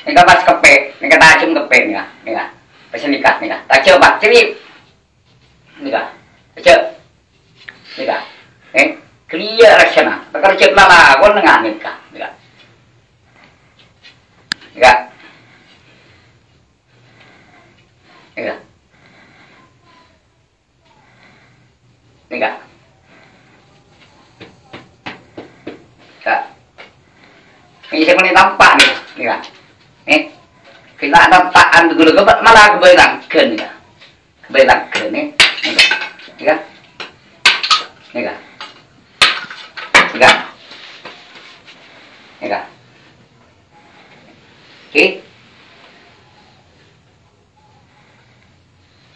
Nika pas kepe, nika tajam kepe nika. Pas nikah nika. Tajam bak cerip. Nika. Tajam. Nika. Clear rasana. Bakar cep lama kon ngan nika. Nika. Nika. Nika. Nika. Kak. Ini saya mau nampak nih kan? Kita nampakan dulu kebat malah keberangkan nih kan? Keberangkan nih kan? Nih kan? Oke?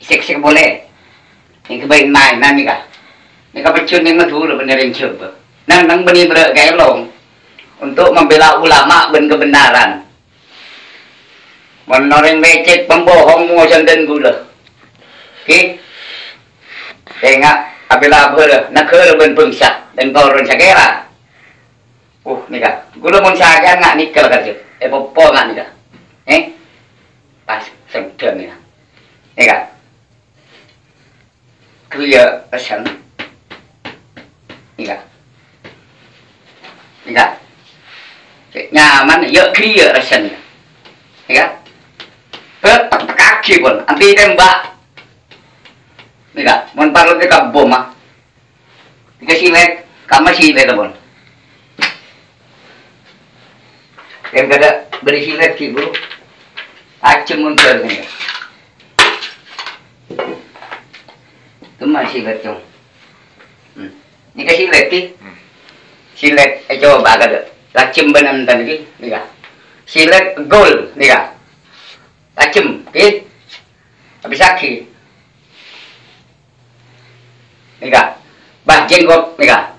Isek-isek boleh. Ini kebaik naik nih kan? Ini kapecun yang madura bener yang coba. Nang benih berak kayak long. Untuk membela ulama ben kebenaran. Menoreng becek pembohong muasan dan gula. Oke? Tengok apabila ber nak ker ben pengsak dan koron sakera. Nika. Gula mun sagan ngak nikel kerja. Popo ngak nika. Pas sedang nika. Nika. Kuya pesan. Nika. Nika. Nyaman ya clear rasanya ya kan kaki pun anti tembak nih kan mau parut ke bom ah dikasih lek kamu sih lek pun yang kada berisi lek sih bro acem muncul nih itu masih lek dong dikasih lek sih si lek coba kada lacem benan tadi nika silet gol nika lacem oke habis aki nika bah jenggot nika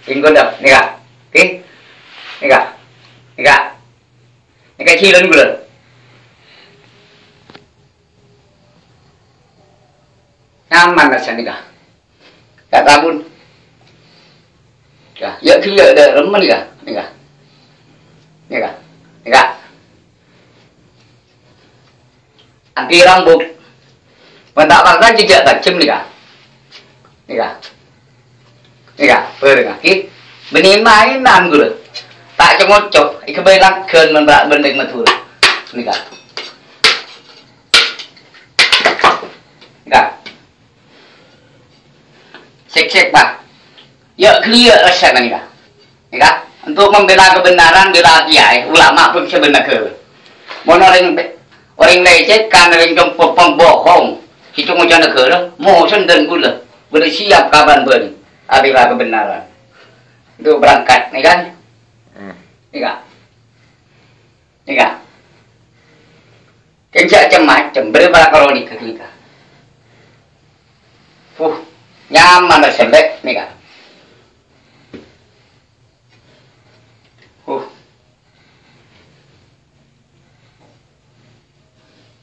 jenggot dah nika oke nika cilen gula nyaman rasa nika tak tabun ya kia ada remen nika. Anti rambut. Mentak bangsa jejak tajam nika. Ber ki. Benih mainan gula. Tak cengocok, ikebelang keun membak bendeng matur. Nika. Sek-sek pak. Ya clear rasanya nika. Untuk membela kebenaran bela kiai ulama pun sebenarnya. Mau orang lecet kan orang pembohong. Kita mau jangan ke, mau senden gula. Bersiap kapan ber, bela kebenaran. Itu berangkat, nih kan? Nika. Macam-macam berapa kalau nikah kita. Nyaman rasanya nika.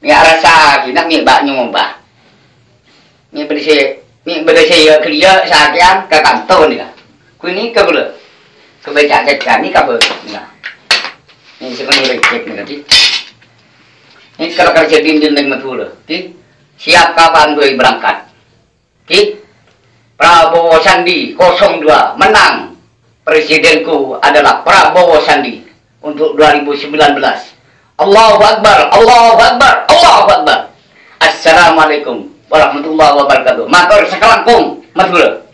Ni rasa kita ni bak nyumbah. Ni berisi kerja sahaja ke kantor ni lah. Kini ke bela. Kebaca ni ke bela. Ni sebenarnya cek ni tadi. Ni kalau kerja dinding dengan betul. Siap kapan gue berangkat. Prabowo Sandi 02 menang. Presidenku adalah Prabowo Sandi untuk 2019. Allahu Akbar, Allahu Akbar, Allahu Akbar. Assalamualaikum warahmatullahi wabarakatuh. Matur sakalangkung, matur.